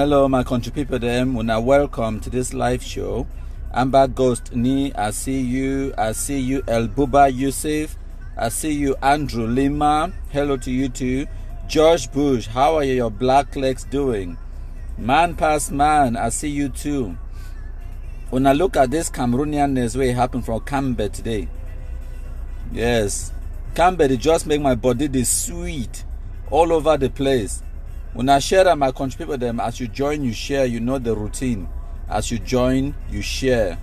Hello, my country people. Them, when I welcome to this live show. Amba Ghost Ni, I see you. I see you, El Buba Yusuf. I see you, Andrew Lima. Hello to you too. George Bush, how are your black legs doing? Man past man, I see you too. When I look at this Cameroonianness where it happened from Nkambe today. Yes, Nkambe, they just make my body this sweet all over the place. When I share that, my country people, them, as you join, you share, you know the routine. As you join, you share.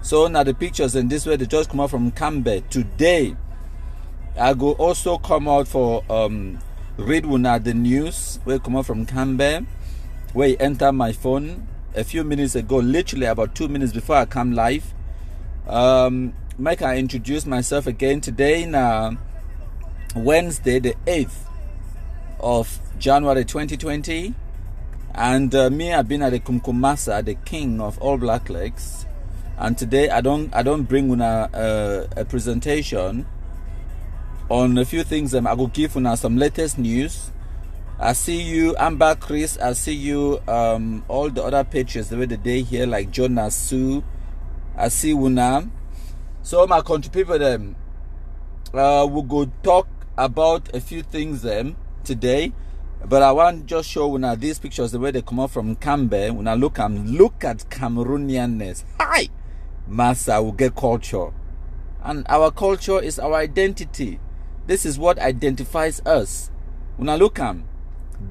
So now the pictures in this way, they just come out from Nkambe. Today, I go also come out for read una the news where come out from Nkambe, where you enter my phone a few minutes ago, literally about 2 minutes before I come live. Make I introduce myself again today now, Wednesday the 8th of January 2020, and me, I've been at the Kumkumasa, the king of all black legs, and today I don't bring una a presentation on a few things. I will give una some latest news. I see you, Amber Chris. I see you, all the other pages the way the day here, like Jonas Sue. I see una. So my country people, them, we'll go talk about a few things them today, but I want to just show una these pictures the way they come out from Nkambe. When I look at Cameroonianness. Hi, Massa will get culture, and our culture is our identity. This is what identifies us. When I look at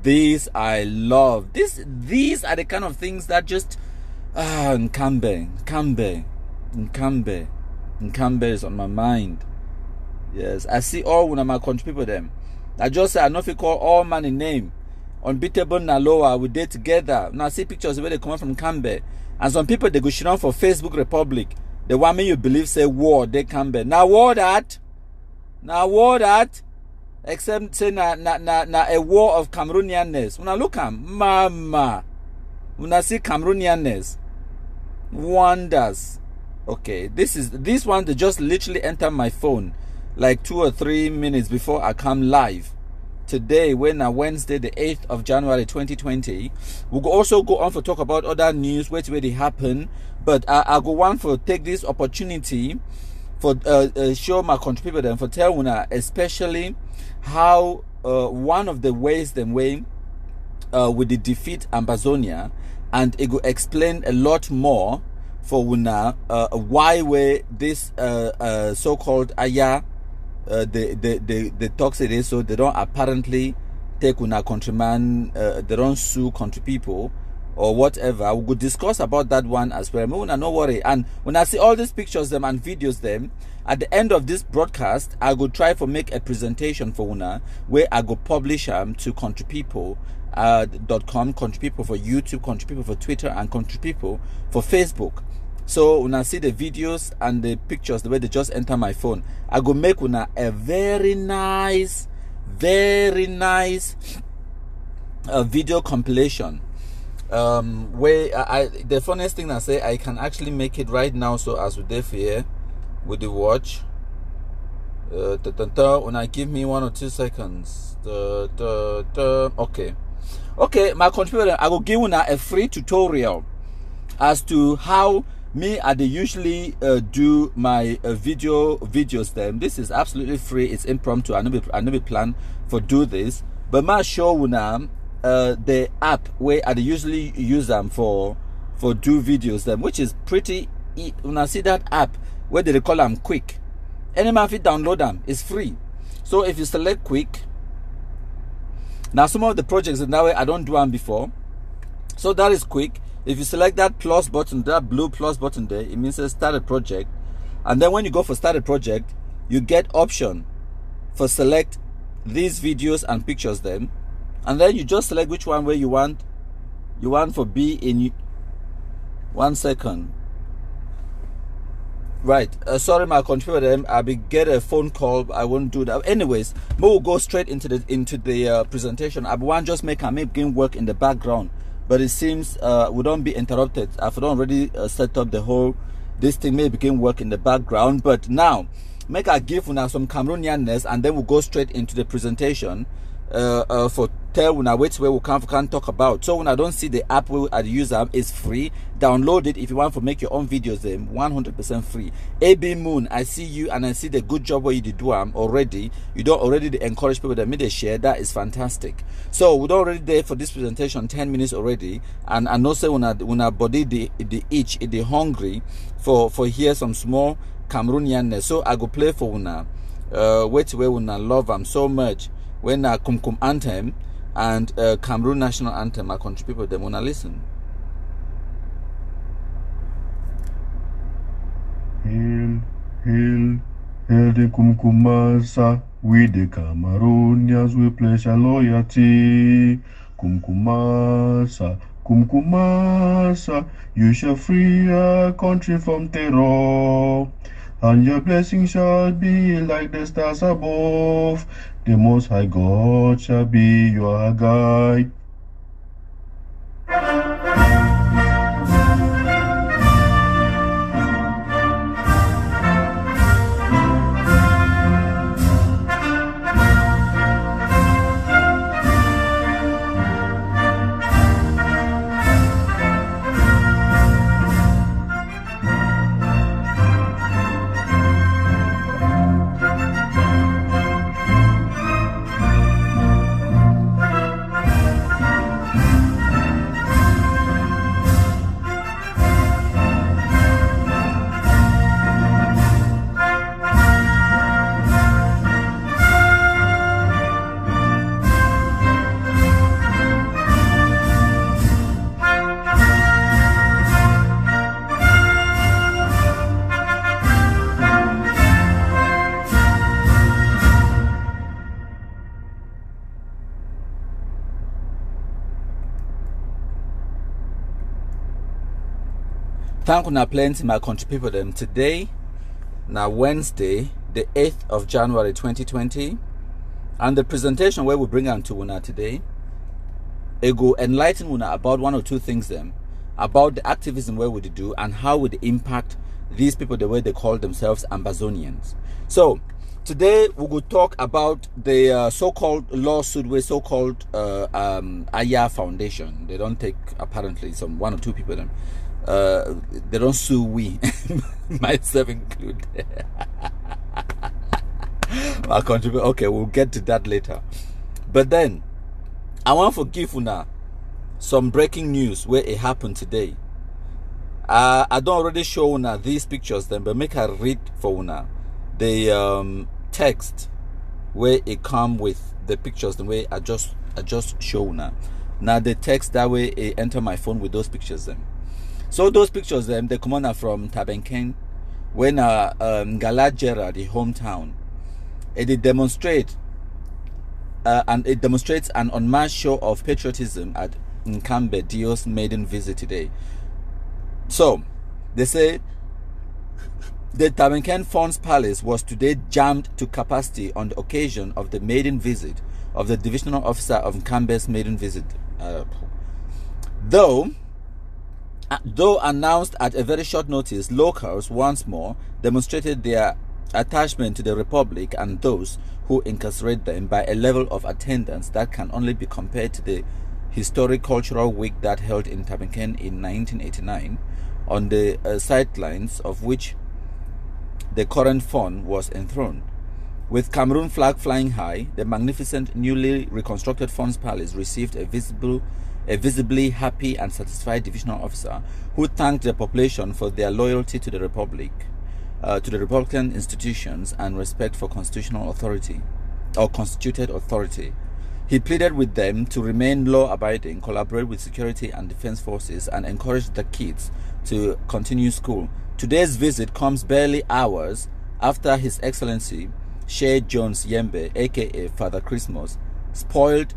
these, I love this. These are the kind of things that just Nkambe is on my mind. Yes, I see all one of my country people them. I just say I know if you call all man in name. Unbeatable Naloa, we did together. Now I see pictures where they come from Nkambe. And some people they go shit on for Facebook Republic. The one me you believe say war, they Nkambe. Now war that. Except say na a war of Cameroonianness. When I look at mama. When I see Cameroonianness. Wonders. Okay, this one they just literally enter my phone like 2 or 3 minutes before I come live today, when Wednesday the 8th of January 2020. We'll also go on for talk about other news where they happen, but I go on for take this opportunity for show my country people them for tell una especially how one of the ways them way with the defeat Ambazonia, and it will explain a lot more for una why way this so-called Ayah the talks it is, so they don't apparently take una countryman, they don't sue country people or whatever. We could discuss about that one as well. No worry. And when I see all these pictures them and videos them, at the end of this broadcast, I go try for make a presentation for una where I go publish them to country people .com, country people for YouTube, country people for Twitter, and country people for Facebook. So when I see the videos and the pictures the way they just enter my phone, I go make una a very nice video compilation. Where the funniest thing I say, I can actually make it right now. So as we there here with the watch, when I give me 1 or 2 seconds, okay, my computer, I will give una a free tutorial as to how me I usually do my videos them. This is absolutely free. It's impromptu. I never plan for do this, but my show una the app where I usually use them for do videos them, which is pretty. When I see that app where they call them quick, any man fit download them. It's free. So if you select quick, now some of the projects in that way I don't do them before, so that is quick. If you select that plus button, that blue plus button there, it means start a project. And then when you go for start a project, you get option for select these videos and pictures them. And then you just select which one where you want for be in 1 second. Right. Sorry, my computer. I will get a phone call. I won't do that. Anyways, we'll go straight into the presentation. I want just make a game work in the background. But it seems we don't be interrupted. I've already set up the whole, this thing may begin work in the background. But now, make a give now some Cameroonianness, and then we'll go straight into the presentation. for tell una which way we can talk about. So when I don't see the app where I use them, is free. Download it if you want to make your own videos. Them 100% free. AB Moon, I see you and I see the good job where you did do already. You don't already encourage people that made a share. That is fantastic. So we don't already there for this presentation 10 minutes already, and I know say when I body the itch, the hungry for hear some small Cameroonianness. So I go play for una. Which way una love them so much when I Kum anthem and Cameroon national anthem I contribute with them when I listen. Hail, hail, hail the Kumkumasa, we the Cameroonians, we pledge our loyalty. Kumkumasa, Kumkumasa, you shall free our country from terror, and your blessings shall be like the stars above. The Most High God shall be your guide. Thank you plenty my country people them today. Now Wednesday, the 8th of January 2020, and the presentation where we bring on to una today, it go enlighten una about one or two things them about the activism where we do and how would impact these people the way they call themselves Ambazonians. So today we will talk about the so-called lawsuit with so-called Ayah Foundation. They don't take apparently some one or two people them. They don't sue we, myself included. I'll contribute. Okay, we'll get to that later. But then, I want to give una some breaking news where it happened today. I don't already show una these pictures then, but make her read for una the text where it come with the pictures the way I just show una. Now the text that way it enter my phone with those pictures then. So those pictures they come on from Tabenken when Galajera, the hometown, it demonstrates an unmatched show of patriotism at Nkambe Dio's maiden visit today. So they say the Tabenken Funds Palace was today jammed to capacity on the occasion of the maiden visit of the divisional officer of Nkambe's maiden visit. Though announced at a very short notice, locals once more demonstrated their attachment to the Republic and those who incarcerate them by a level of attendance that can only be compared to the historic cultural week that held in Tabenken in 1989, on the sidelines of which the current fund was enthroned. With Cameroon flag flying high, the magnificent newly reconstructed Funds Palace received a visibly happy and satisfied divisional officer who thanked the population for their loyalty to the Republic, to the Republican institutions and respect for constitutional authority or constituted authority. He pleaded with them to remain law-abiding, collaborate with security and defense forces, and encourage the kids to continue school. Today's visit comes barely hours after His Excellency Shea Jones Yembe, aka Father Christmas, spoiled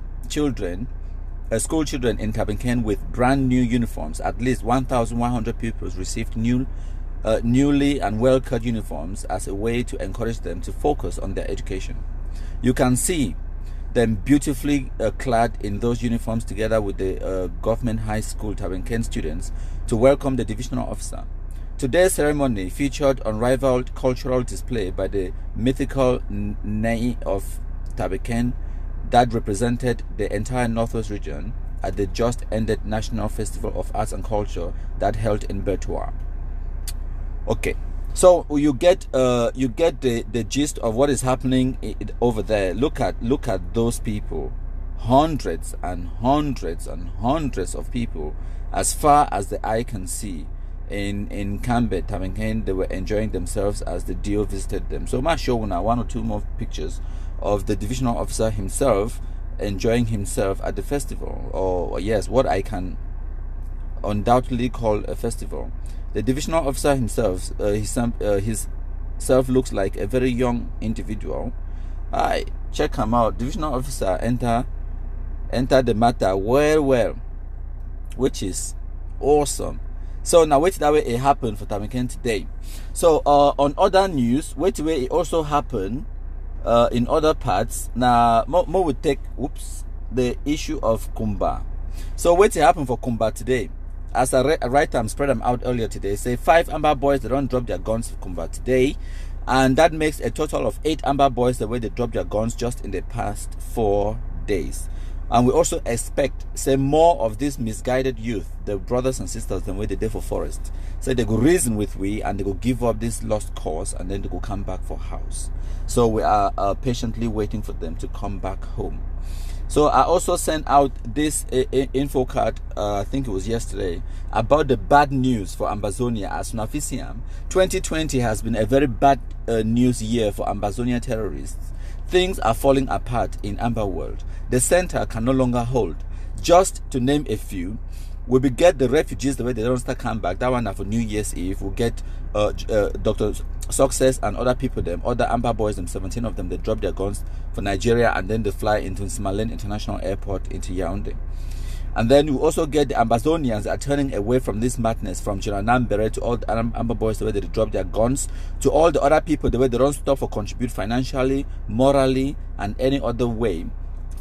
school children in Tabenken with brand new uniforms. At least 1,100 pupils received newly and well-cut uniforms as a way to encourage them to focus on their education. You can see them beautifully clad in those uniforms together with the government high school Tabenken students to welcome the divisional officer. Today's ceremony featured unrivaled cultural display by the mythical Nei of Tabenken, that represented the entire Northwest region at the just ended National Festival of Arts and Culture that held in Bertois. Okay, so you get the gist of what is happening over there. Look at those people, hundreds and hundreds and hundreds of people, as far as the eye can see. In Nkambe, Tamenken, they were enjoying themselves as the DO visited them. So I'm show now one or two more pictures of the divisional officer himself enjoying himself at the festival, or yes, what I can undoubtedly call a festival. The divisional officer himself, his self looks like a very young individual. I check him out. Divisional officer enter the matter well, which is awesome. So now wait that way it happened for Tamiken today. So on other news, wait the way it also happened in other parts. Now more would take the issue of Kumba. So wait it happened for Kumba today. As I write them, spread them out earlier today. Say 5 Amba boys, they don't drop their guns for Kumba today, and that makes a total of 8 Amba boys the way they dropped their guns just in the past 4 days. And we also expect, say, more of these misguided youth, the brothers and sisters, the way they did for Forest. So they go reason with we, and they go give up this lost cause, and then they go come back for house. So we are patiently waiting for them to come back home. So I also sent out this info card, I think it was yesterday, about the bad news for Ambazonia. As Nafisiam, 2020 has been a very bad news year for Ambazonia terrorists. Things are falling apart in Amba world. The center can no longer hold. Just to name a few, we will get the refugees the way they don't start come back. That one for New Year's Eve. We'll get Dr. Success and other people, other Amba boys, 17 of them, they drop their guns for Nigeria, and then they fly into Smalen International Airport into Yaoundé. And then we also get the Ambazonians that are turning away from this madness, from General Nambere to all the Amba boys, the way they drop their guns, to all the other people, the way they don't stop or contribute financially, morally, and any other way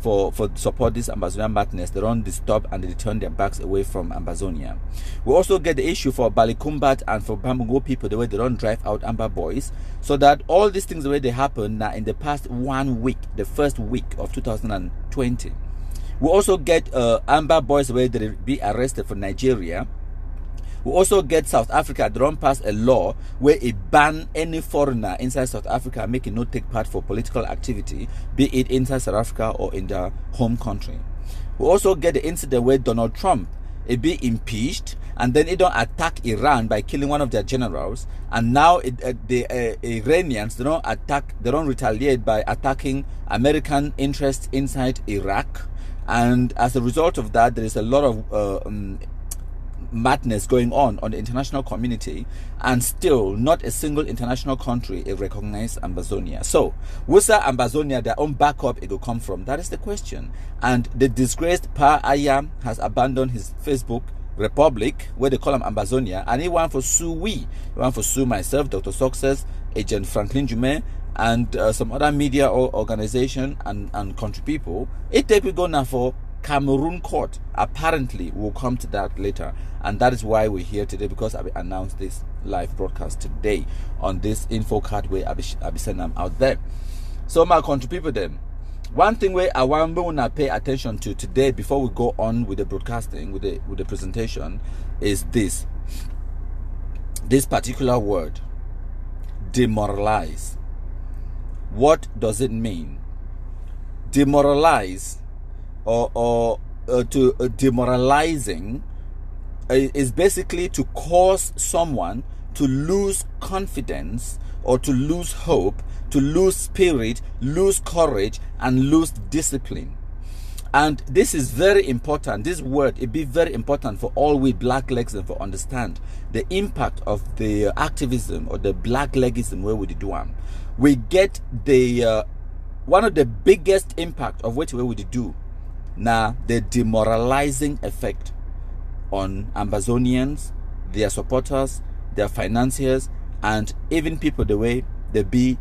for support this Ambazonian madness. They don't stop and they turn their backs away from Ambazonia. We also get the issue for Balikumbat and for Bambungo people, the way they don't drive out Amba boys, so that all these things, the way they happen now in the past 1 week, the first week of 2020. We also get Amba boys the way they be arrested for Nigeria. We also get South Africa. They don't pass a law where it ban any foreigner inside South Africa, make it not take part for political activity, be it inside South Africa or in their home country. We also get the incident where Donald Trump be impeached, and then it don't attack Iran by killing one of their generals, and now the Iranians, they don't retaliate by attacking American interests inside Iraq. And as a result of that, there is a lot of madness going on the international community, and still not a single international country recognized Ambazonia. So where's Ambazonia, their own backup, it will come from? That is the question. And the disgraced Pa Ayah has abandoned his Facebook Republic, where they call him Ambazonia, and he want for sue we. He want for sue myself, Dr. Success, Agent Franklin Jume, and some other media or organization and country people. It take we go now for Cameroon court. Apparently we'll come to that later, and that is why we're here today, because I will announce this live broadcast today on this info card where I be sending them out there. So my country people, then one thing where I want to pay attention to today before we go on with the broadcasting, with the presentation, is this particular word, demoralize. What does it mean? Demoralize demoralizing is basically to cause someone to lose confidence, or to lose hope, to lose spirit, lose courage, and lose discipline. And this is very important. This word, it be very important for all we blacklegs and for understand the impact of the activism or the blacklegism where we do one. We get the one of the biggest impact of what we do now, the demoralizing effect on Ambazonians, their supporters, their financiers, and even people the way they be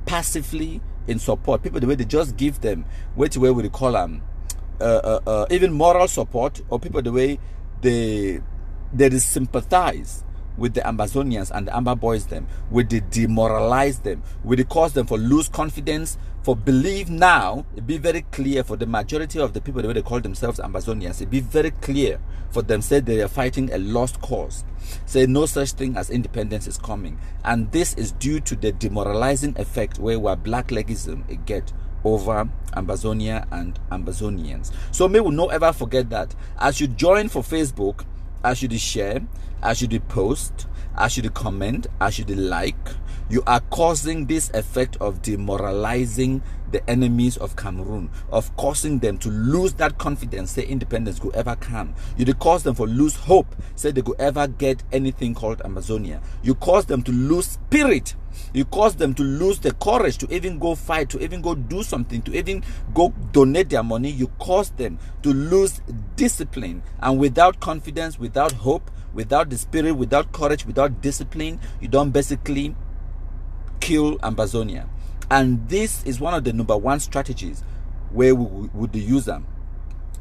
passively in support. People the way they just give them which way we call them even moral support, or people the way they sympathize with the Ambazonians and the Amba boys them, with the demoralize them, with the cause them for lose confidence, for believe now, it be very clear for the majority of the people the way they call themselves Ambazonians, it be very clear for them say they are fighting a lost cause. Say no such thing as independence is coming. And this is due to the demoralizing effect where blacklegism it get over Ambazonia and Ambazonians. So may we not ever forget that as you join for Facebook, as you share, as you post, as you comment, as you like, you are causing this effect of demoralizing the enemies of Cameroon, of causing them to lose that confidence, say independence could ever come. You cause them to lose hope, say they could ever get anything called Ambazonia. You cause them to lose spirit. You cause them to lose the courage to even go fight, to even go do something, to even go donate their money. You cause them to lose discipline. And without confidence, without hope, without the spirit, without courage, without discipline, you don't basically kill Ambazonia. And this is one of the #1 strategies where we would use them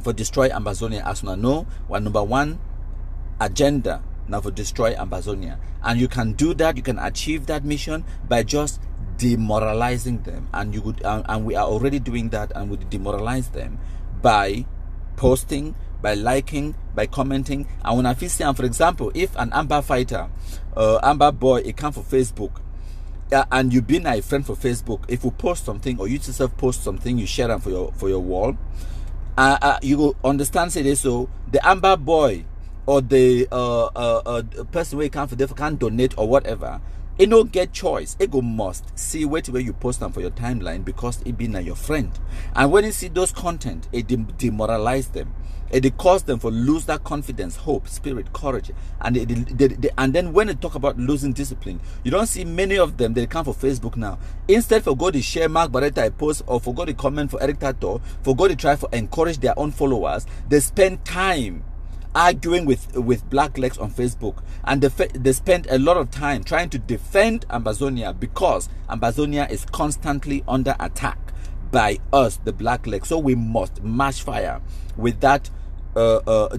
for destroy Ambazonia. As we know, our #1 agenda now for destroy Ambazonia. And you can do that, you can achieve that mission by just demoralizing them. And you would and we are already doing that, and we demoralize them by posting, by liking, by commenting. And when I feel saying, for example, if an Amba fighter, Amba boy, it come for Facebook, and you've been a friend for Facebook, if you post something or you yourself post something, you share them for your wall, you will understand say this. So the Amba boy or the person where you can't donate or whatever, it don't get choice. It go must see where you post them for your timeline because it be now your friend. And when you see those content, it demoralize them. It cause them for lose that confidence, hope, spirit, courage. And and then when they talk about losing discipline, you don't see many of them, they come for Facebook now. Instead for go to share Mark Barretta post, or for go to comment for Eric Tato, for go to try for encourage their own followers, they spend time arguing with black legs on Facebook, and they spend a lot of time trying to defend Ambazonia because Ambazonia is constantly under attack by us, the black legs. So we must match fire with that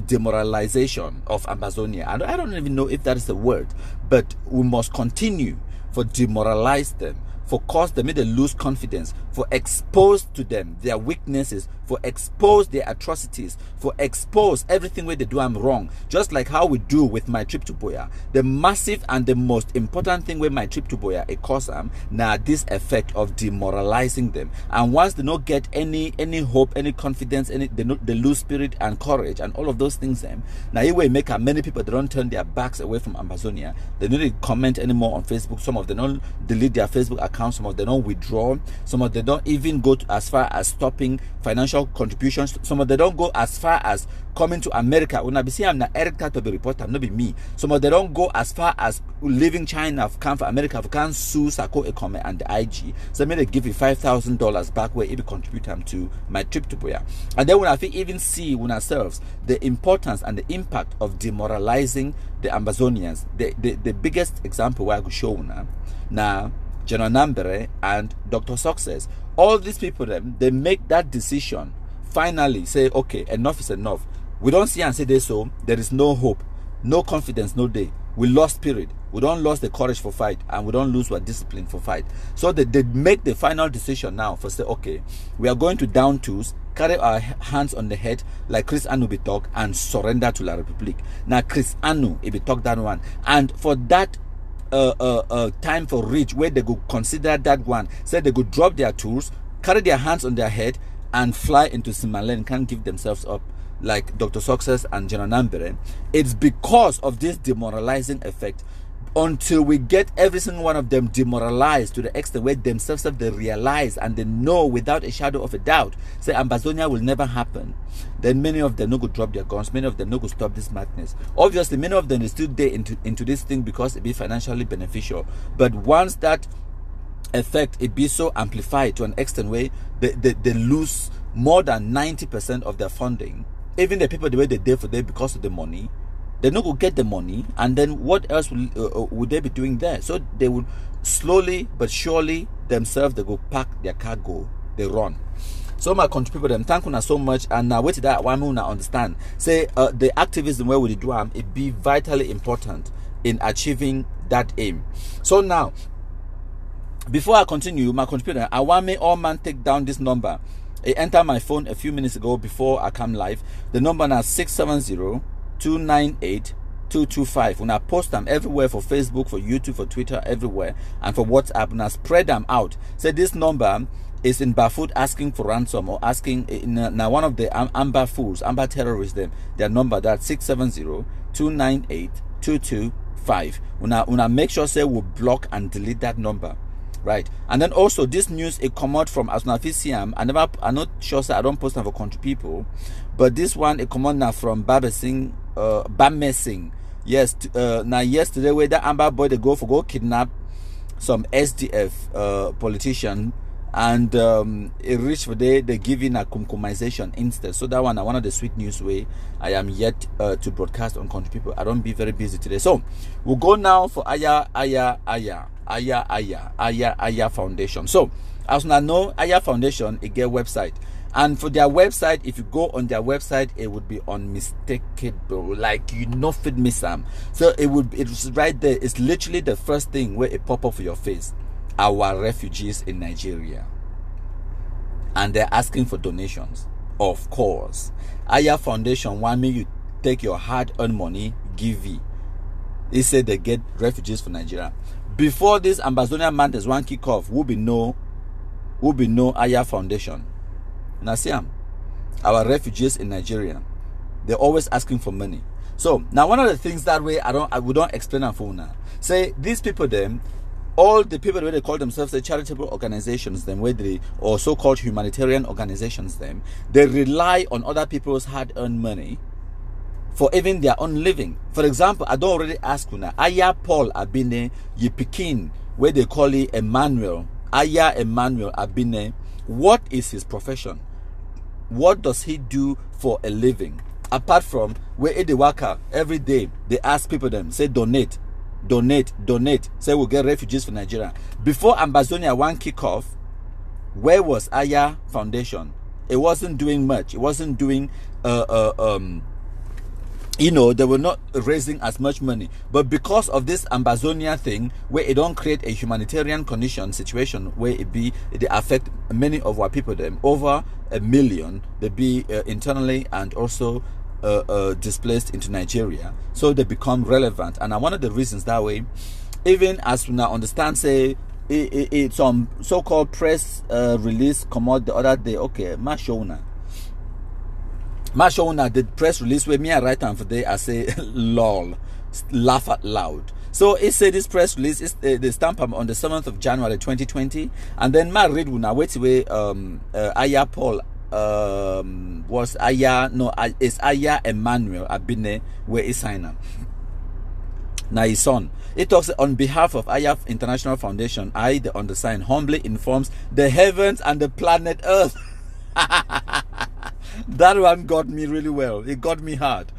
demoralization of Ambazonia. And I don't even know if that is a word, but we must continue for demoralize them, for cause them to lose confidence, for expose to them their weaknesses, for expose their atrocities, for expose everything where they do I'm wrong. Just like how we do with my trip to Boya. The massive and the most important thing with my trip to Boya, it cause them now this effect of demoralizing them. And once they don't get any hope, any confidence, they lose spirit and courage and all of those things, them now it will make many people they don't turn their backs away from Ambazonia. They don't comment anymore on Facebook. Some of them don't delete their Facebook accounts. Some of them don't withdraw. Some of them don't even go as far as stopping financial contributions. Some of them don't go as far as coming to America. When I be saying I'm not Eric to be reporter, not be me. Some of them don't go as far as leaving China, come for America, can sue Sako Ekome and the IG. So maybe they give you $5,000 back where it will contribute them to my trip to Boya. And then when I even see when ourselves the importance and the impact of demoralizing the Ambazonians, the biggest example where I could show now General Nkambe and Dr. Success, all these people, they make that decision, finally say, okay, enough is enough. We don't see and say this, so there is no hope, no confidence, no day. We lost spirit. We don't lose the courage for fight, and we don't lose our discipline for fight. So they make the final decision now for say, okay, we are going to down tools, carry our hands on the head like Chris Anu be talk, and surrender to La Republique. Now Chris Anu be talk that one, and for that time for reach where they could consider that one, say they could drop their tools, carry their hands on their head, and fly into Simalen, can't give themselves up like Dr. Success and General Nkambe. It's because of this demoralizing effect. Until we get every single one of them demoralized to the extent where themselves they realize and they know without a shadow of a doubt, say Ambazonia will never happen, then many of them no go drop their guns, many of them no go stop this madness. Obviously, many of them is still there into this thing because it be financially beneficial. But once that effect it be so amplified to an extent where they lose more than 90% of their funding, even the people the way they did for them because of the money, they no go get the money, and then what else would they be doing there? So they would slowly but surely themselves they go pack their cargo, they run. So my country people, them thank you so much, and now wait that one will understand. Say the activism where we do it be vitally important, in achieving that aim. So now, before I continue, my computer, I want me all man take down this number. It entered my phone a few minutes ago before I come live. The number now 670-298-225. When I post them everywhere, for Facebook, for YouTube, for Twitter, everywhere, and for WhatsApp, and I spread them out. Say this number is in Bafoot asking for ransom, or asking now one of the AmbaFools, Amba terrorists, their number, that's 670-298-225. When I make sure say we'll block and delete that number. Right, and then also this news it come out from Asnafisiam. I'm not sure, so I don't post them for country people, but this one it come out now from Bamesing. Yes, now yesterday where the Amba boy they go kidnap some SDF politician, and it reached for they giving a kumkumization instead. So that one of the sweet news way I am yet to broadcast on country people. I don't be very busy today, so we'll go now for Ayah Foundation. So as I know, Ayah Foundation it get website, and for their website, if you go on their website, it would be unmistakable, like you know fit miss them. So it was right there. It's literally the first thing where it pop up for your face. Our refugees in Nigeria, and they're asking for donations. Of course, Ayah Foundation want me you take your hard-earned money, give it. They said they get refugees for Nigeria. Before this Ambazonia Mantis one kick off, will be no Ayah Foundation. Now see our refugees in Nigeria, they're always asking for money. So now one of the things that way we don't explain on phone now. Say these people them, all the people where they call themselves the charitable organizations, them where they, or so-called humanitarian organizations, them they rely on other people's hard-earned money for even their own living. For example, I don't already ask una Ayah Paul Abine Yipikin, where they call it Emmanuel. Ayah Emmanuel Abine, what is his profession? What does he do for a living? Apart from where they work out every day, they ask people them, say donate, say we'll get refugees for Nigeria. Before Ambazonia one kick off, where was Ayah Foundation? It wasn't doing much. It wasn't doing you know, they were not raising as much money. But because of this Ambazonia thing, where it don't create a humanitarian condition situation where it affect many of our people, them over 1 million, they be internally and also displaced into Nigeria, so they become relevant. And one of the reasons that way, even as we now understand, say it's some so-called press release come out the other day. Okay, Mashona, the press release where me I write down for day, I say lol, laugh out loud. So it said this press release is the stamp on the 7th of January 2020, and then my read when I wait away Ayah Paul was Ayah, no, it's Ayah Emmanuel Abine where he signed up. Now his son. It talks on behalf of Ayah International Foundation, I the undersigned humbly informs the heavens and the planet Earth. That one got me really well. It got me hard.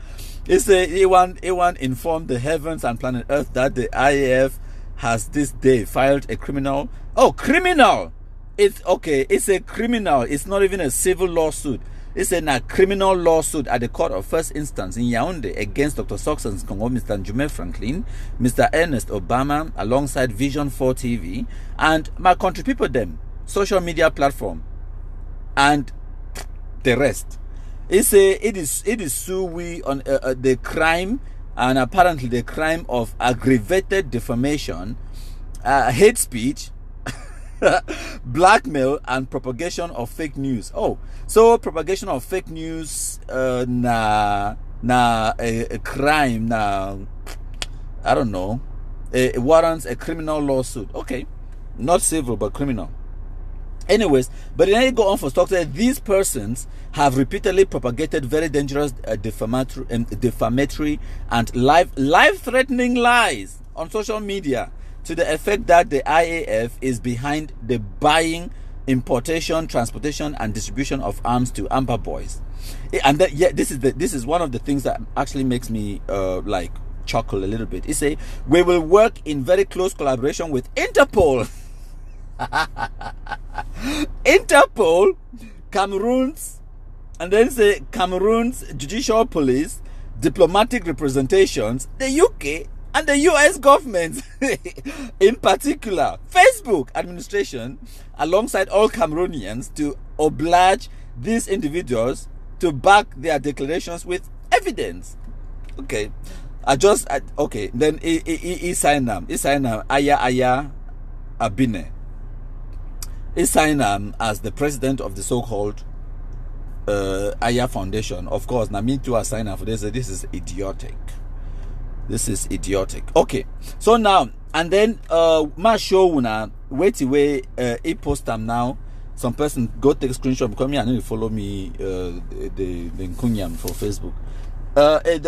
It's A1 informed the heavens and planet Earth that the IAF has this day filed a criminal. Oh, criminal! It's okay. It's a criminal. It's not even a civil lawsuit. It's a criminal lawsuit at the court of first instance in Yaoundé against Dr. Soxon's Congo, Mr. Njume Franklin, Mr. Ernest Obama, alongside Vision 4 TV, and my country people them, social media platform, and the rest. It is sui on the crime, and apparently the crime of aggravated defamation, hate speech, blackmail, and propagation of fake news. Oh, so propagation of fake news, a crime, I don't know, it warrants a criminal lawsuit. Okay, not civil but criminal. Anyways, but then you go on for stock that these persons have repeatedly propagated very dangerous defamatory and life-threatening lies on social media to the effect that the IAF is behind the buying, importation, transportation, and distribution of arms to Amba boys. And that, yeah, this is one of the things that actually makes me like chuckle a little bit. It say we will work in very close collaboration with Interpol. Interpol, Cameroon's, and then say Cameroon's judicial police, diplomatic representations, the UK, And the US government, in particular, Facebook administration, alongside all Cameroonians, to oblige these individuals to back their declarations with evidence. Okay. Okay. Then he signed them. He signed them. Ayah Abine. He signed them as the president of the so-called Ayah Foundation. Of course, now me too, I signed up for this. This is idiotic. This is idiotic. Okay, so now and then my show una wait away he post them now. Some person go take a screenshot because me I know you follow me the Nkunyam for Facebook.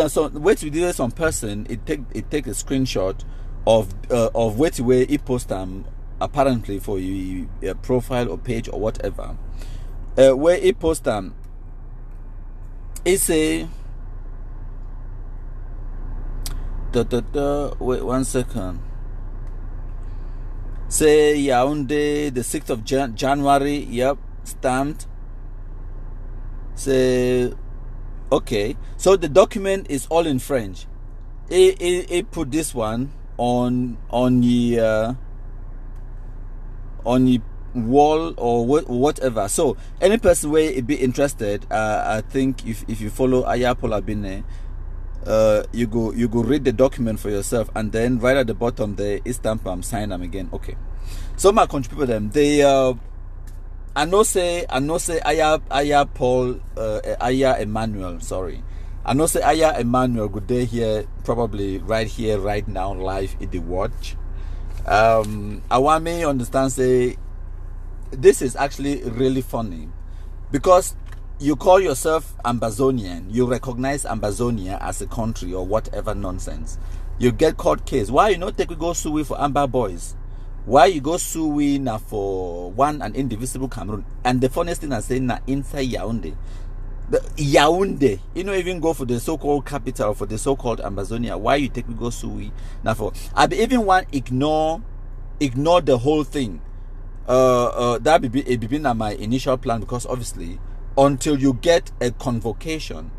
So wait to do some person it take a screenshot of wait away he post them apparently for your profile or page or whatever. Where he post them, he say. Wait 1 second. Say Yaoundé, the 6th of January. Yep, stamped. Say okay. So the document is all in French. He put this one on the wall or whatever. So any person where be interested, I think if you follow Ayah Polabine. You go read the document for yourself, and then right at the bottom there is stamp sign them again. Okay, so my country people them they I know say Ayah Paul Ayah Emmanuel, sorry, I know say Ayah Emmanuel good day here, probably right here right now live in the watch. I want me understand say this is actually really funny because you call yourself Ambazonian, you recognize Ambazonia as a country or whatever nonsense. You get court case. Why you not take we go sue for Amba boys? Why you go sue we now for one and indivisible Cameroon? And the funniest thing I say na inside Yaoundé. Yaoundé, you don't even go for the so-called capital, for the so-called Ambazonia. Why you take we go sue we now for? I be even want ignore the whole thing. That be my initial plan because obviously. Until you get a convocation,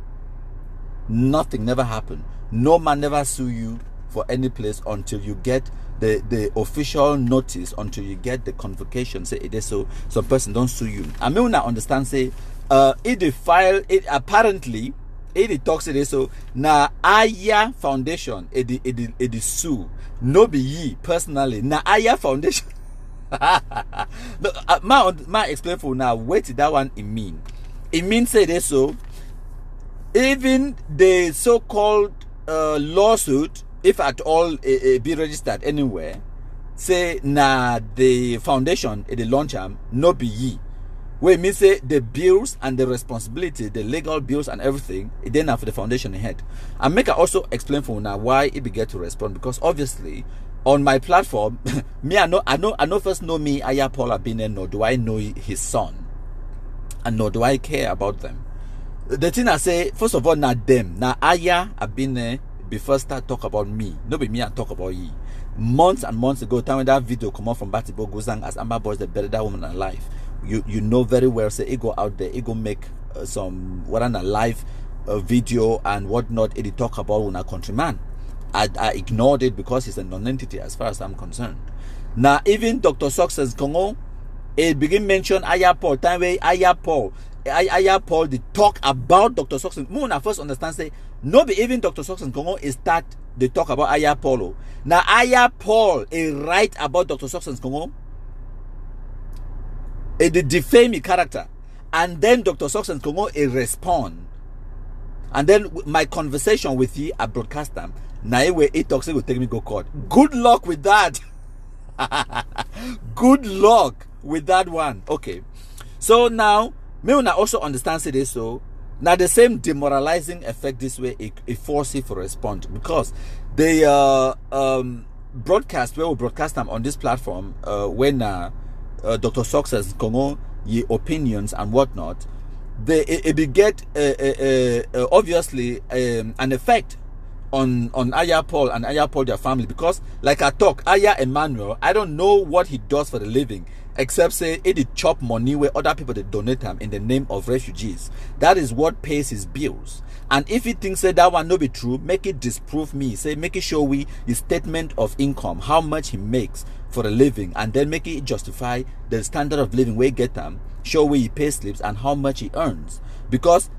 nothing never happened. No man never sue you for any place until you get the official notice, until you get the convocation. Say it is so some person don't sue you. I mean I understand say it the file it apparently it talks it is so na Ayah Foundation it sue. No be ye personally. Na Ayah Foundation. No, my explain for now. What did that one it mean? It means say this so even the so-called lawsuit, if at all be registered anywhere, say na the foundation the launch no be ye. Where means say the bills and the responsibility, the legal bills and everything, it then have the foundation ahead. And make I also explain for now why it be get to respond because obviously on my platform, me I know first know me Ayah Paul Abine, nor do I know his son. And nor do I care about them. The thing I say, first of all, not them. Now Ayah Abine before start talk about me. No be me I talk about ye. Months and months ago, time when that video come out from Batibo Gozang as Amba Boys the better that woman alive. You know very well say it go out there, it go make some what on a live video and whatnot. It talk about when a countryman. I ignored it because it's a non-entity as far as I'm concerned. Now even Dr. Success Congo, it begin mention Ayah Paul. Time where Ayah Paul they talk about Dr. Success. Muna first understand say no be even Dr. Success Congo is start they talk about Ayah Paul. Now Ayah Paul is write about Dr. Success Congo. They defame his character, and then Dr. Success Congo a respond, and then my conversation with you I broadcast them. Now where it talks will take me go court. Good luck with that. Good luck with that one. Okay, so now me una also understand say this so now the same demoralizing effect this way it forces for respond because the broadcast where we broadcast them on this platform when Dr. Success Congo ye opinions and whatnot, it get obviously an effect on Ayah Paul and Ayah Paul their family, because like I talk, Ayah Emmanuel, I don't know what he does for the living except say it chop money where other people they donate him in the name of refugees. That is what pays his bills. And if he thinks that one no be true, make it disprove me. Say make it show we his statement of income, how much he makes for a living, and then make it justify the standard of living where he get them, show where he pays slips and how much he earns. Because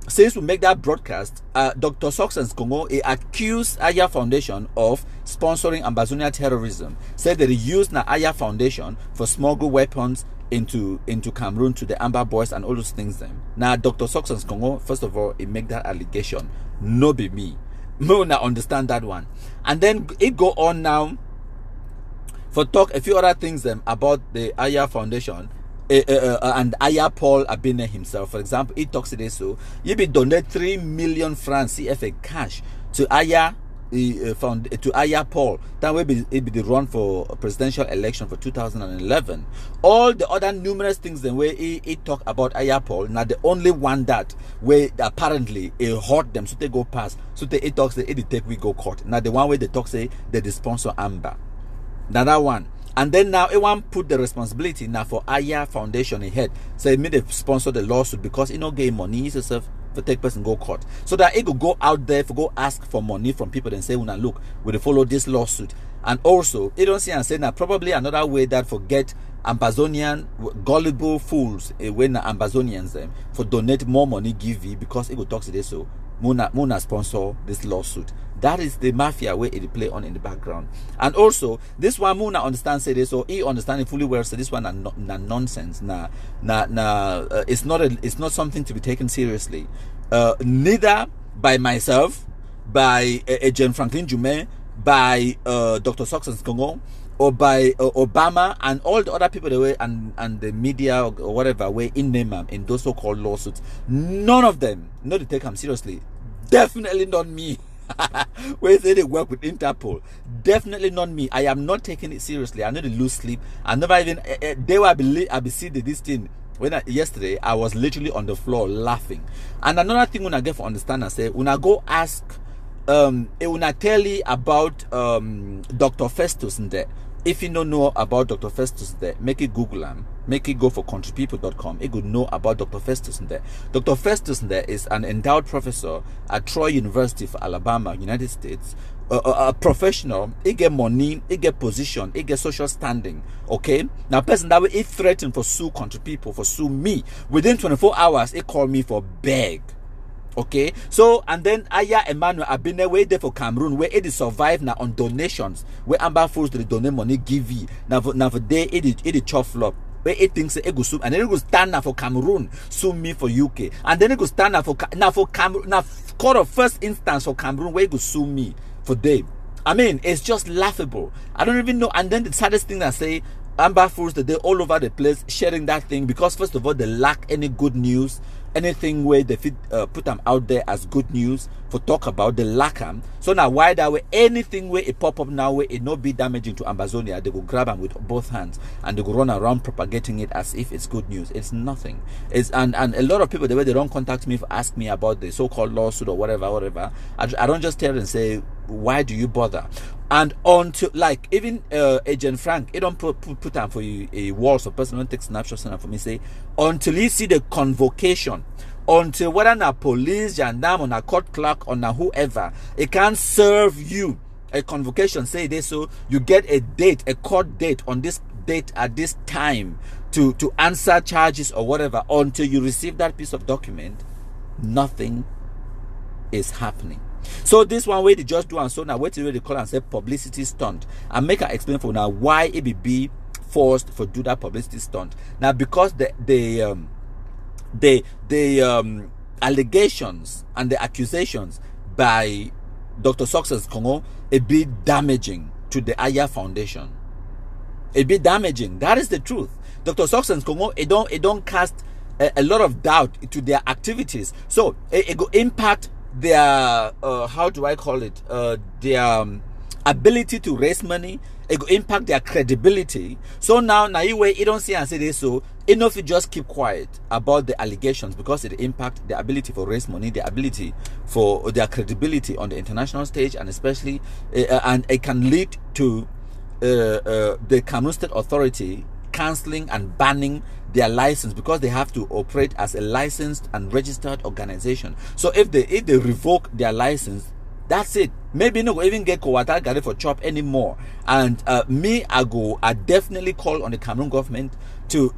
since we make that broadcast, Dr. Soxens Congo accused Ayah Foundation of sponsoring Ambazonia terrorism. Said that he used the Ayah Foundation for smuggle weapons into Cameroon to the Amber Boys and all those things. Then now Dr. Soxens Congo, first of all, he make that allegation. No be me. No, now understand that one. And then it go on now for talk a few other things about the Ayah Foundation. And Ayah Paul Abine himself, for example, he talks today. So you be donate 3 million francs CFA cash to Ayah to Ayah Paul. That will be it be the run for a presidential election for 2011. All the other numerous things the way he talk about Ayah Paul. Now the only one that where apparently it hurt them, so they go past. So they talk say it take we go court. Now the one where they talk say they sponsor Amber. Now that one. And then now everyone put the responsibility now for Ayah Foundation ahead. So it made they sponsor the lawsuit because you know get money yourself for take person go court. So that it could go out there for go ask for money from people and say, well, now look, will they follow this lawsuit? And also, it don't see and say now probably another way that forget Ambazonian gullible fools when Ambazonians them for donate more money give you because it go talk today so Muna sponsor this lawsuit. That is the mafia way it play on in the background. And also this one Muna understand say this, so he understand it fully well. So this one na nonsense. It's not something to be taken seriously. Neither by myself, by Agent Franklin Jume, by Dr. Soxens Congo, or by Obama and all the other people the way and the media or whatever way in name in those so-called lawsuits. None of them not to take them seriously. Definitely not me. Where say they work with Interpol. Definitely not me. I am not taking it seriously. I need to lose sleep. I never even they were I be see this thing. Yesterday I was literally on the floor laughing. And another thing when I get for understand, I say when I go ask when I tell you about Dr. Festus in there. If you don't know about Dr. Festus there, make it Google him. Make it go for countrypeople.com. It could know about Dr. Festus in there. Dr. Festus there is an endowed professor at Troy University for Alabama, United States. A professional, he get money, he get position, he get social standing. Okay? Now, person that way, he threatened for sue country people, for sue me. Within 24 hours, he called me for beg. Okay, so and then Ayah Emmanuel have been away there for Cameroon where it is survive now on donations where AmbaFools they donate money give you now for day it chop flop where it thinks it go sue and then it go stand now for Cameroon sue me for UK and then it go stand now for Cameroon now court of first instance for Cameroon where it go sue me for day. I mean it's just laughable. I don't even know. And then the saddest thing I say AmbaFools that they're all over the place sharing that thing because first of all they lack any good news. Anything where they fit, put them out there as good news for talk about the lack them. So now why that way anything where it pop up now where it not be damaging to Ambazonia, they go grab them with both hands and they go run around propagating it as if it's good news. It's nothing. It's and a lot of people the way they don't contact me for ask me about the so-called lawsuit or whatever. I don't just tell them and say why do you bother? And until like even Agent Frank, he don't put them for you a wall so person don't take snapshots and for me say until you see the convocation, until whether na police, gendarme, or na court clerk, or na whoever, it can't serve you a convocation. Say this so you get a date, a court date on this date at this time to answer charges or whatever. Until you receive that piece of document, nothing is happening. So this one way they just do and so now wait till they call and say publicity stunt and make her explain for now why it be forced for do that publicity stunt now because the allegations and the accusations by Dr. Success Congo it be damaging to the Ayah Foundation. It be damaging. That is the truth. Dr. Success Congo it don't cast a lot of doubt to their activities. So it go impact their how do I call it their ability to raise money. It will impact their credibility. So now you way you don't see and say this so enough to just keep quiet about the allegations because it impact the ability for raise money, the ability for their credibility on the international stage, and especially and it can lead to the Cameroon State Authority cancelling and banning their license because they have to operate as a licensed and registered organization. So if they revoke their license, that's it. Maybe no even get Kowata Gare for chop anymore. And I definitely call on the Cameroon government to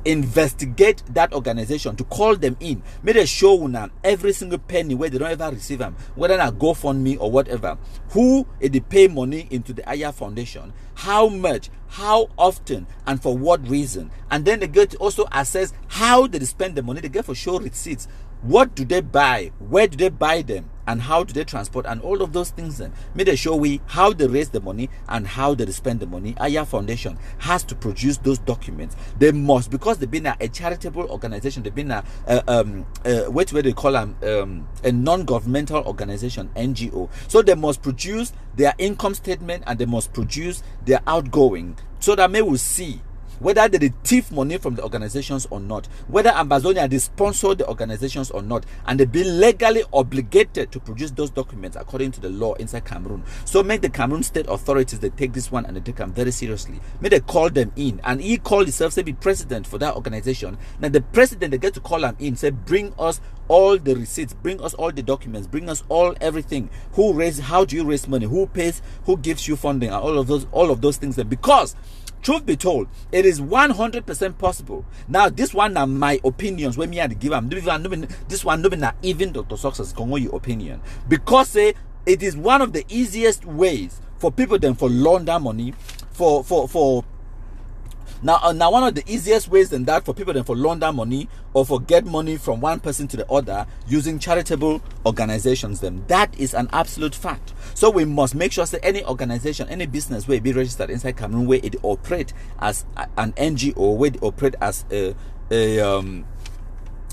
investigate that organization, to call them in. May they show now every single penny where they don't ever receive them, whether not GoFundMe or whatever. Who they pay money into the Ayah Foundation, how much, how often, and for what reason. And then they get to also assess how they spend the money. They get for show receipts. What do they buy? Where do they buy them? And how do they transport? And all of those things then. May they show how they raise the money and how they spend the money. Ayah Foundation has to produce those documents. They must, because they've been a charitable organization. They've been what they call them, a non-governmental organization, NGO. So they must produce their income statement and they must produce their outgoing, so that may will see whether they thief money from the organizations or not, whether Ambazonia they sponsor the organizations or not, and they be legally obligated to produce those documents according to the law inside Cameroon. So make the Cameroon state authorities, they take this one and they take them very seriously. May they call them in, and he call himself, say, be president for that organization. Now the president, they get to call them in, say, bring us all the receipts, bring us all the documents, bring us all everything. Who raise, how do you raise money, who pays, who gives you funding, and all of those things. Because truth be told, it is 100% possible. Now, this one are my opinions. When me had to give them this one, not even Dr. Success Congo your opinion, because it is one of the easiest ways for people then for launder money Now, one of the easiest ways than that for people then for launder money or for get money from one person to the other using charitable organizations, then that is an absolute fact. So we must make sure that any organization, any business where it be registered inside Cameroon, where it operate as an NGO, where it operate as a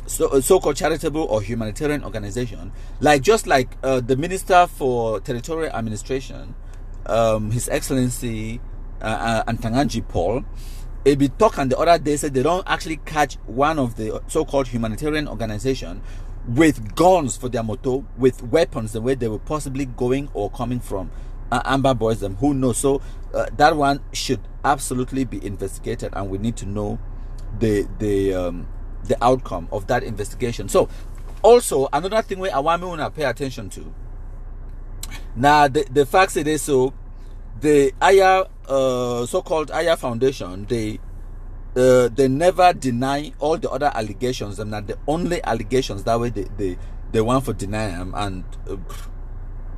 so-called charitable or humanitarian organization, just like the Minister for Territorial Administration, His Excellency Nkambe Paul. Ebi talk and the other day said they don't actually catch one of the so-called humanitarian organization with guns for their motto, with weapons, the way they were possibly going or coming from. Amber boys, them who knows. So that one should absolutely be investigated, and we need to know the outcome of that investigation. So also another thing where I want me to pay attention to. Now the fact it is so. The Ayah, so-called Ayah Foundation, they never deny all the other allegations. They're not the only allegations that way they want for deny them. And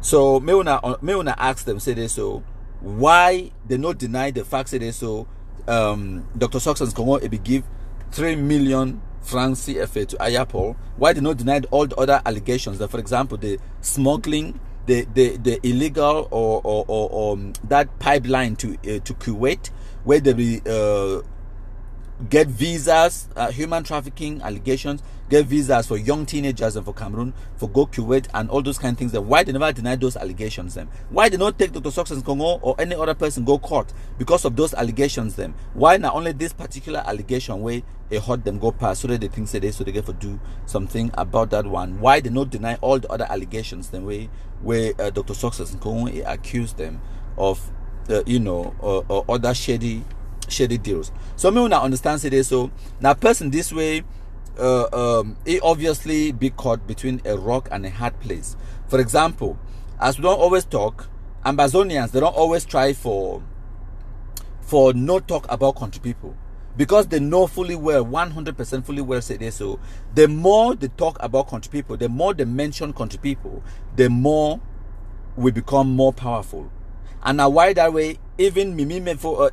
so me wanna ask them, say they so, why they not deny the fact say they so Dr. Success Congo be give 3 million francs CFA to Ayah Paul? Why they not deny all the other allegations that, for example, the smuggling, the illegal or that pipeline to Kuwait, where they get visas, human trafficking allegations, get visas for young teenagers and for Cameroon, for go Kuwait and all those kind of things. Then why they never deny those allegations? Then why they not take Dr. Success Congo or any other person go court because of those allegations? Then why not only this particular allegation where it hurt them go past, so that they think say they, so they get to do something about that one? Why they not deny all the other allegations? Then where Dr. Success Congo accused them of or other shady deals. So me wanna understand say this. So now person this way it obviously be caught between a rock and a hard place. For example, as we don't always talk, Ambazonians, they don't always try for no talk about country people, because they know fully well, 100% fully well say this. So the more they talk about country people, the more they mention country people, the more we become more powerful. And now why that way, even me for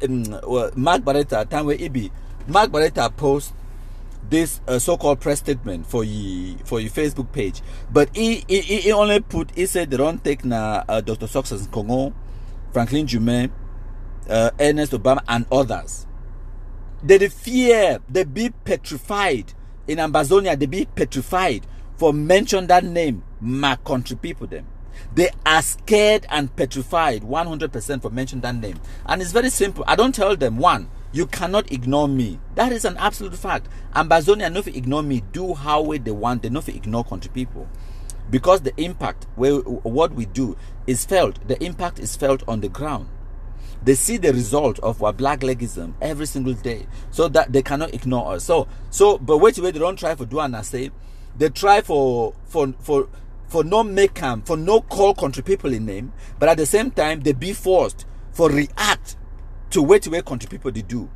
Mark Barretta, time where it be Mark Barretta post this so-called press statement for your Facebook page, but he only put, he said they don't take Dr. Success Congo, Franklin Jume, Ernest Obama and others. They fear, they be petrified in Ambazonia, they be petrified for mention that name, my country people them. They are scared and petrified 100% for mention that name. And it's very simple. I don't tell them, one, You cannot ignore me. That is an absolute fact. Ambazonia no fit ignore me, do how way they want, they no fit ignore country people. Because the impact, what we do is felt, the impact is felt on the ground. They see the result of our blacklegism every single day, so that they cannot ignore us. But wait, they don't try for do and say, they try for no make them, for no call country people in name, but at the same time they be forced for react to wait country people they do.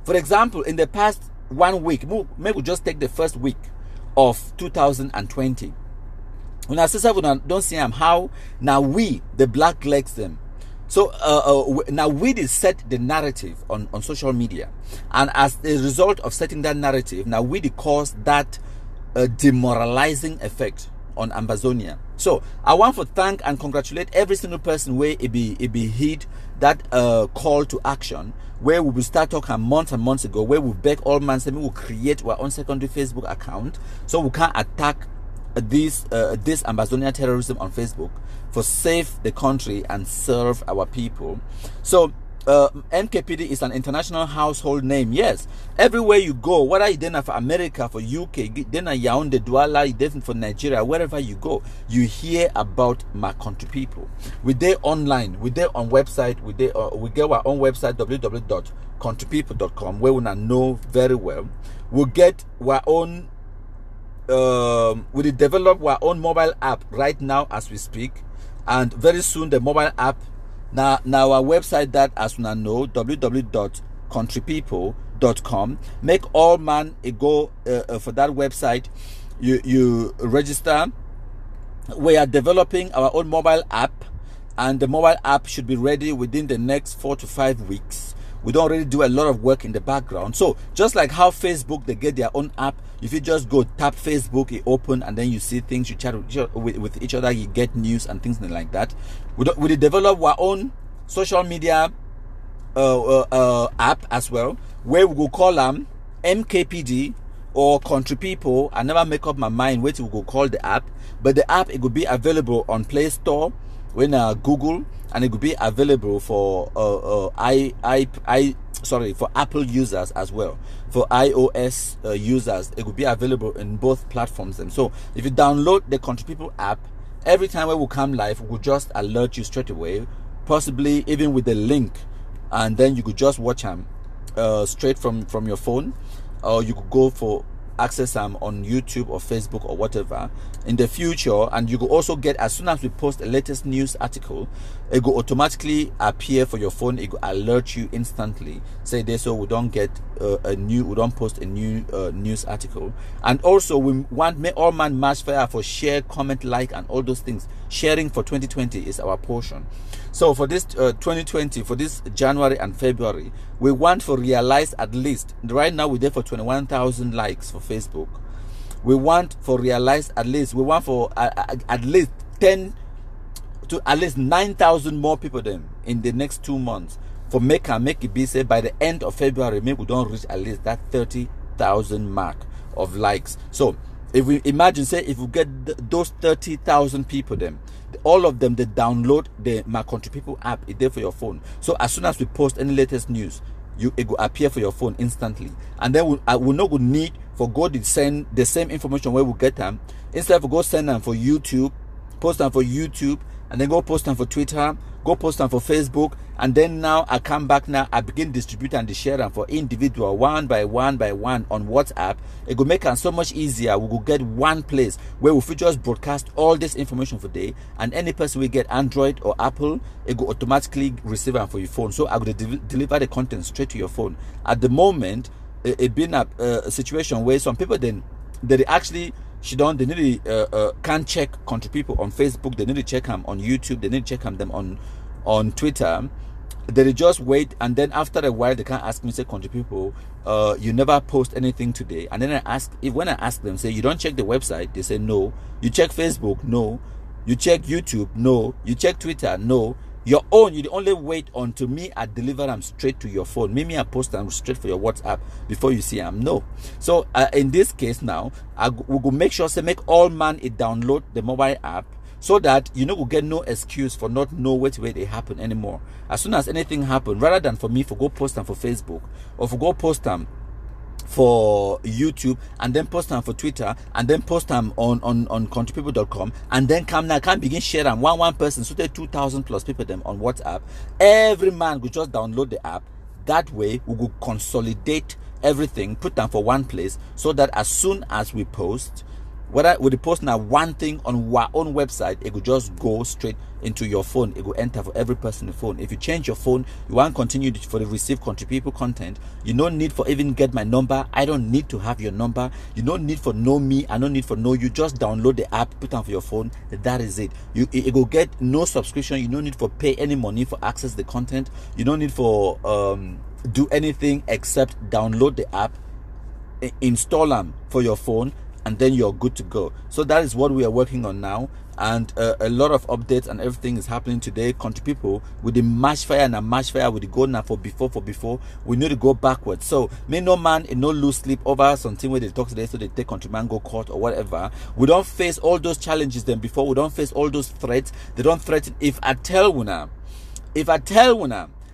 For example, in the past 1 week, maybe we just take the first week of 2020. When I say don't see how now we the black legs them. So now we did set the narrative on social media, and as a result of setting that narrative, now we did cause that demoralizing effect on Ambazonia. So I want to thank and congratulate every single person where it be heed that call to action, where we will start talking months and months ago, where we beg all man say we will create our own secondary Facebook account so we can attack this Ambazonia terrorism on Facebook for save the country and serve our people. So MKPD is an international household name. Yes, everywhere you go, whether you then for America, for UK, then Yaoundé, Douala, then for Nigeria, wherever you go, you hear about my country people. We there online, we there on website, we get our own website www.countrypeople.com, where we know very well. We'll get our own we develop our own mobile app right now as we speak, and very soon the mobile app now our website that as we know www.countrypeople.com. Make all man a go for that website. You register. We are developing our own mobile app, and the mobile app should be ready within the next 4 to 5 weeks. We don't really do a lot of work in the background. So just like how Facebook, they get their own app, if you just go tap Facebook, it open, and then you see things, you chat with each other, you get news and things like that. We develop our own social media app as well, where we will call them MKPD or Country People. I never make up my mind what we will call the app, but the app, it will be available on Play Store, when Google, and it will be available for for Apple users as well. For iOS users, it will be available in both platforms. And so if you download the Country People app, every time we will come live, we will just alert you straight away, possibly even with the link, and then you could just watch them straight from your phone, or you could go for access them on YouTube or Facebook or whatever in the future. And you could also get, as soon as we post a latest news article, it will automatically appear for your phone. It will alert you instantly, say this, so we don't get we don't post a new news article. And also we want all man match fire for share, comment, like, and all those things. Sharing for 2020 is our portion. So for this 2020, for this January and February, we want to realize at least, right now we're there for 21,000 likes for Facebook. We want for realize at least, we want for at least 10 to at least 9,000 more people then in the next 2 months for make it be, say by the end of February, maybe we don't reach at least that 30,000 mark of likes. So if we imagine, say if we get those 30,000 people, then all of them, they download the My Country People app. It's there for your phone. So as soon as we post any latest news, it will appear for your phone instantly. And then we not need for go to send the same information where we get them. Instead of go send them for YouTube, post them for YouTube, and then go post them for Twitter, go post them for Facebook, and then now I come back now, I begin distribute and share them for individual, one by one on WhatsApp. It will make them so much easier. We will get one place where we will just broadcast all this information for day, and any person will get Android or Apple, it will automatically receive them for your phone. So I will deliver the content straight to your phone. At the moment, it been a situation where some people then they actually they need to can check Country People on Facebook, they need to check them on YouTube, they need to check them on Twitter. They just wait, and then after a while they can ask me, say, Country People, you never post anything today. And then when I ask them, say, you don't check the website, they say no. You check Facebook? No. You check YouTube? No. You check Twitter? No. Your own, you only wait until me I deliver them straight to your phone. Maybe I post them straight for your WhatsApp before you see them. No. So in this case now, we will make sure, say, make all man it download the mobile app, so that you know will get no excuse for not know which way they happen anymore. As soon as anything happen, rather than for me for go post them for Facebook or for go post them for YouTube and then post them for Twitter and then post them on countrypeople.com and then can begin share them one person, so there 2,000 plus people them on WhatsApp. Every man will just download the app. That way we will consolidate everything, put them for one place, so that as soon as we post, whether we post now one thing on our own website, it will just go straight into your phone. It will enter for every person in the phone. If you change your phone, you want to continue for the receive country people content, you don't need for even get my number. I don't need to have your number. You don't need for know me. I don't need for know you. Just download the app, put on for your phone. That is it. It will get no subscription. You don't need for pay any money for access the content. You don't need for do anything except download the app, install them for your phone, and then you're good to go. So that is what we are working on now, and a lot of updates and everything is happening today. Country people, with the match fire and a match fire with the go now for before, we need to go backwards. So may no man no lose sleep over something where they talk today, so they take countryman go court or whatever. We don't face all those challenges then before. We don't face all those threats. They don't threaten. If I tell Wuna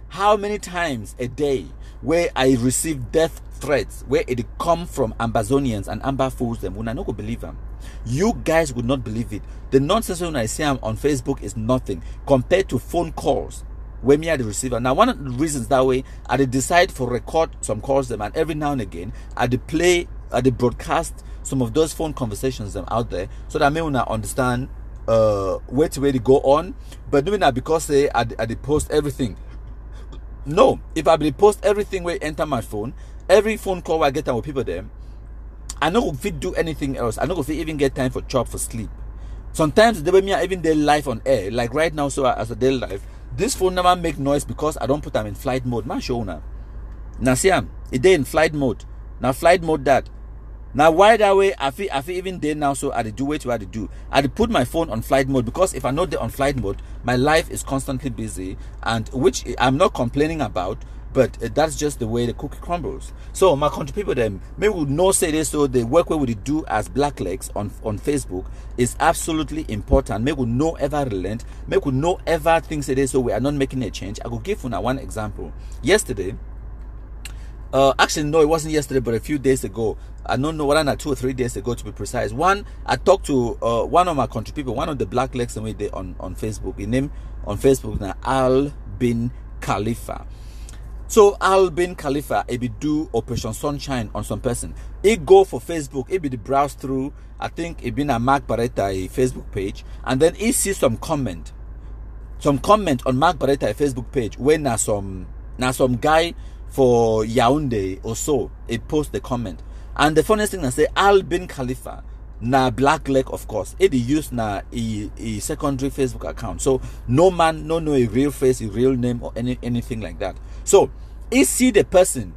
how many times a day where I receive death threats, where it come from Ambazonians and AmbaFools, them, when I not go believe them, you guys would not believe it. The nonsense when I say I'm on Facebook is nothing compared to phone calls where me are the receiver. Now, one of the reasons that way, I decide to record some calls them, and every now and again, I broadcast some of those phone conversations them out there, so that I may not understand where to go on. But doing that because say I post everything. No, if I post everything where enter my phone, every phone call I get time with people there, I know if it do anything else. I know if it even get time for chop, for sleep. Sometimes they me even their live on air, like right now. So as a day live, this phone never make noise because I don't put them in flight mode. Man, show now. Now see it they in flight mode. Now flight mode that. Now why that way? I feel even there now. So I do what I do. I put my phone on flight mode because if I know they're on flight mode, my life is constantly busy, and which I'm not complaining about. But that's just the way the cookie crumbles. So my country people them may would know say this, so the work where we do as Black Legs on Facebook is absolutely important. May would no ever relent, may would no ever think say this, so we are not making a change. I will give you now one example. Yesterday, actually no, it wasn't yesterday, but a few days ago. I don't know whether not 2 or 3 days ago to be precise. One, I talked to one of my country people, one of the Black Legs and we did on Facebook. His name on Facebook now Al bin Khalifa. So Al bin Khalifa, it be do Operation Sunshine on some person. It go for Facebook, it be the browse through. I think it been a Mark Barretta Facebook page, and then he see some comment on Mark Barretta Facebook page where now some guy for Yaoundé or so it post the comment. And the funniest thing I say Al bin Khalifa na Black Leg, of course. It use na a secondary Facebook account. So no man no a real face, a real name or anything like that. So he see the person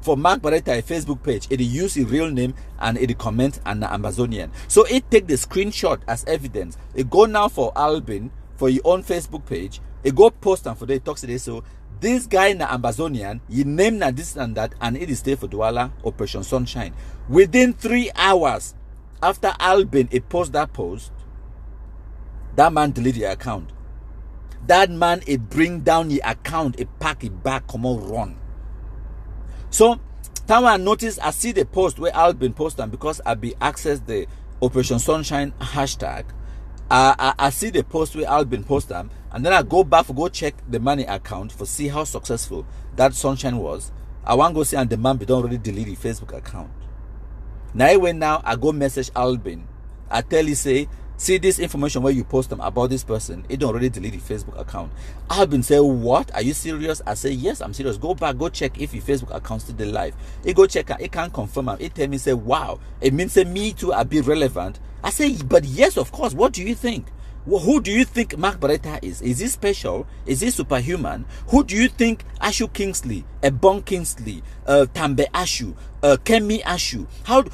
for Mark Barretta a Facebook page, it use a real name and it comment and na Ambazonian. So it take the screenshot as evidence. It go now for Albin for your own Facebook page. It go post and for the talks today. So this guy na Ambazonian, you name na this and that, and it is stay for Douala Operation Sunshine. Within 3 hours after Albin it post that post, that man delete your account. That man it bring down your account, it pack it back, come on, run. So time I notice, I see the post where Albin post them because I be access the Operation Sunshine hashtag. I see the post where Albin post them, and then I go back for go check the money account for see how successful that Sunshine was. I want to go see and the man be don't already delete the Facebook account. Now I go message Albin. I tell you say, see this information where you post them about this person, it don't already delete the Facebook account. Albin say, what? Are you serious? I say, yes, I'm serious. Go back, go check if your Facebook account still live. It go check, it can't confirm. It tell me say, wow, it means say me too I be relevant. I say, but yes, of course. What do you think? Who do you think Mark Barretta is? Is he special? Is he superhuman? Who do you think Ashu Kingsley, Ebon Kingsley, Tambe Ashu, Kemi Ashu?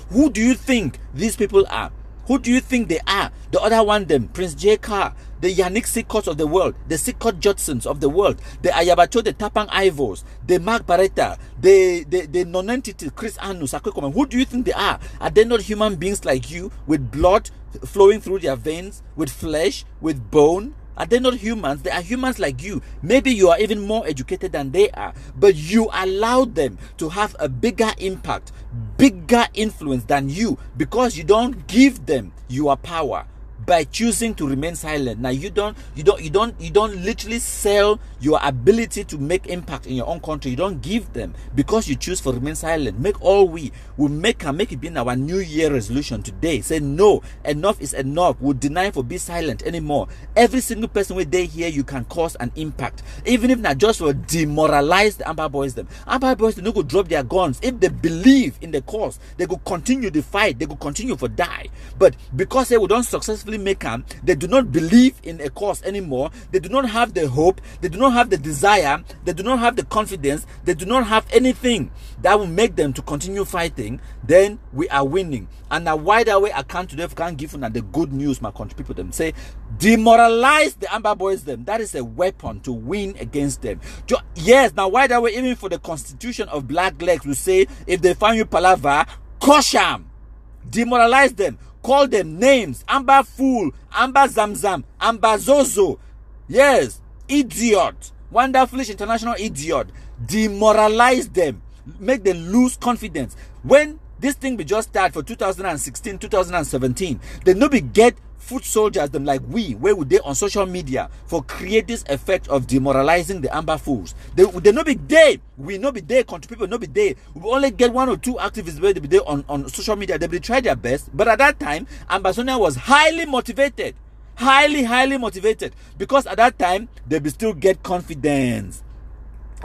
Who do you think these people are? Who do you think they are? The other one, them, Prince J. Carr, the Yannick Sikot of the world, the Sikot Judsons of the world, the Ayabacho, the Tapang Ivors, the Mark Barretta, the non-entity Chris Anus. Who do you think they are? Are they not human beings like you, with blood flowing through their veins, with flesh, with bone? Are they not humans? They are humans like you. Maybe you are even more educated than they are, but you allowed them to have a bigger impact, bigger influence than you, because you don't give them your power by choosing to remain silent. Now you don't literally sell your ability to make impact in your own country. You don't give them, because you choose to remain silent. Make all we will make it be in our New Year resolution today. Say no, enough is enough. We'll deny for be silent anymore. Every single person where they hear, you can cause an impact, even if not just for demoralize the Amba Boys. Them Amba Boys, they no go drop their guns. If they believe in the cause, they go continue the fight. They go continue for die. But because they will don't successfully make them, they do not believe in a cause anymore. They do not have the hope. They do not have the desire. They do not have the confidence. They do not have anything that will make them to continue fighting. Then we are winning. And now why that way I can't today can't give them the good news, my country people. Them say demoralize the Amba Boys. Them that is a weapon to win against them. Yes, now why that way, even for the constitution of Black Legs, we say if they find you palava, crush them, demoralize them. Call them names. AmbaFool, Ambazamzam, Ambazozo. Yes, idiot. Wonderfully international idiot. Demoralize them. Make them lose confidence. When this thing be just start for 2016, 2017, they no be get foot soldiers them like where would they on social media for create this effect of demoralizing the AmbaFools. They no be there. We no be there. Country people no be there. We only get 1 or 2 activists where they be there on social media. They be try their best. But at that time, Ambazonia was highly motivated. Highly motivated. Because at that time, they be still get confidence.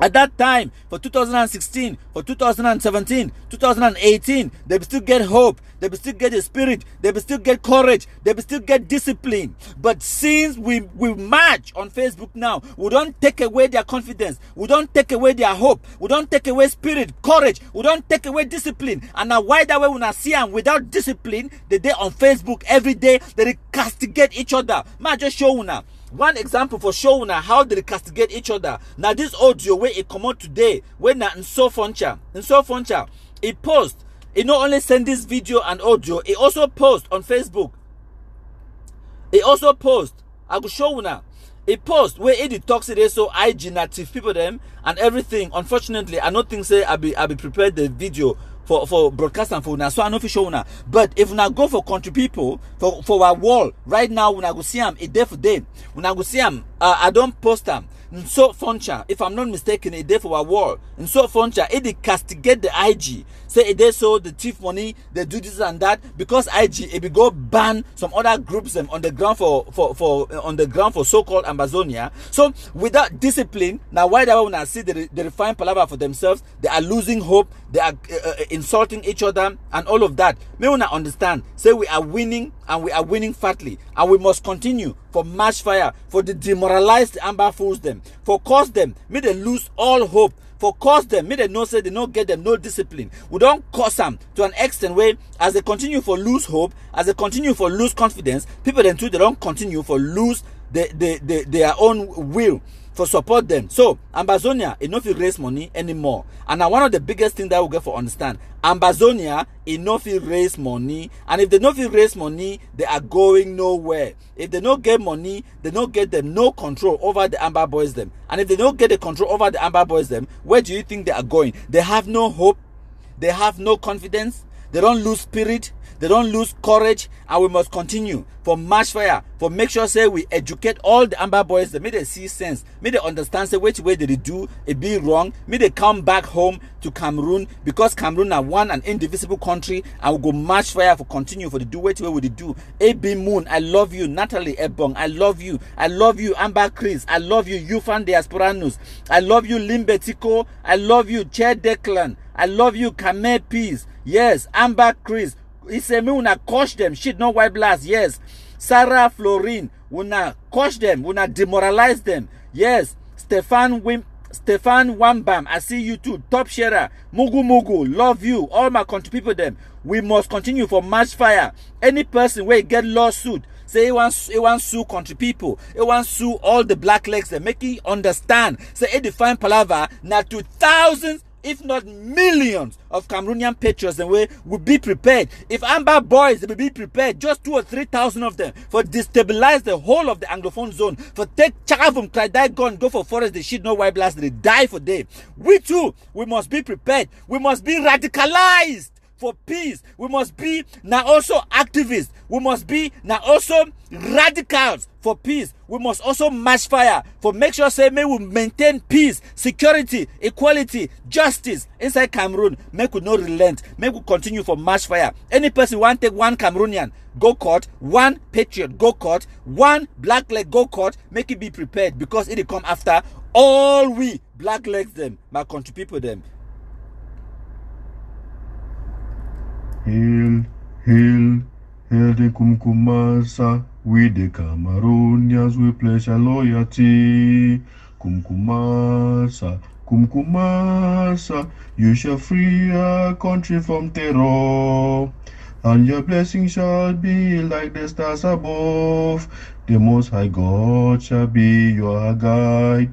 At that time, for 2016, for 2017, 2018, they will still get hope, they will still get the spirit, they will still get courage, they will still get discipline. But since we march on Facebook now, we don't take away their confidence, we don't take away their hope, we don't take away spirit, courage, we don't take away discipline. And now why that way when I see them without discipline, they on Facebook every day, they castigate each other. Man, just show you now. One example for showing how they castigate each other. Now this audio where it come out today, when Nso Foncha, it post. It not only send this video and audio, it also post on Facebook. It also post. I will show you now. It post where it talks it so IG native people them and everything. Unfortunately, I don't think say I be prepared the video for broadcast and for now, so I know for sure now. But if we now go for country people for our wall right now, when I go see them, it day for day. When I go see them, I don't post them. So Foncha, if I'm not mistaken, it day for our wall. And so Foncha, it castigate the IG. Say it they so the thief money, they do this and that because IG it be go ban some other groups them on the ground for so-called Ambazonia. So without discipline, now why that when I see they refine palaver for themselves, they are losing hope, they are insulting each other and all of that. May we not understand. Say we are winning and we are winning fatly, and we must continue for match fire, for the demoralized AmbaFools them, for cause them, may they lose all hope. For cause them, may they know say they don't get them no discipline. We don't cause them to an extent where as they continue for lose hope, as they continue for lose confidence, people then too they don't continue for lose their own will for support them. So Ambazonia it not raise money anymore. And now one of the biggest things that we get for understand, Ambazonia it not raise money, and if they not raise money, they are going nowhere. If they don't get money, they don't get them no control over the Amba Boys them. And if they don't get the control over the Amba Boys them, where do you think they are going? They have no hope, they have no confidence, they don't lose spirit, they don't lose courage, and we must continue for march fire, for make sure say we educate all the Amba Boys. They may they see sense, may they understand say which way they do it be wrong, may they come back home to Cameroon, because Cameroon are one and indivisible country, and we go march fire for continue for the do which way we do. AB Moon, I love you. Natalie Ebong, I love you. I love you. Amber Chris, I love you. Yufan Diasporanus, I love you. Limbetiko, I love you. Chair Declan, I love you. Kame Peace, yes. Amber Chris, he said me una coach them, shit no white blast, yes. Sarah Florine, una coach them, una demoralize them, yes. Stefan Stefan Wambam, I see you too. Top sharer, Mugu Mugu, love you. All my country people them. We must continue for match fire. Any person where get lawsuit, say he wants sue country people, he wants sue all the black legs, they make it understand. Say he define palava now to thousands, if not millions of Cameroonian patriots, and we will be prepared. If Amba boys, they will be prepared, just 2,000 or 3,000 of them, for destabilize the whole of the Anglophone zone, for take chaka from Kradai gun, go for forest, they shit no white blast, they die for them. We too, we must be prepared. We must be radicalized for peace. We must be now also activists. We must be now also radicals for peace. We must also match fire for make sure say may we maintain peace, security, equality, justice inside Cameroon. Make we not relent. Make we continue for match fire. Any person want take one Cameroonian, go court, one patriot, go court, one black leg, go court. Make it be prepared, because it will come after all we black legs them, my country people them. Hail, hail, hail the Kumkumasa, we the Cameroonians, we pledge our loyalty. Kumkumasa, Kumkumasa, you shall free our country from terror, and your blessing shall be like the stars above. The Most High God shall be your guide.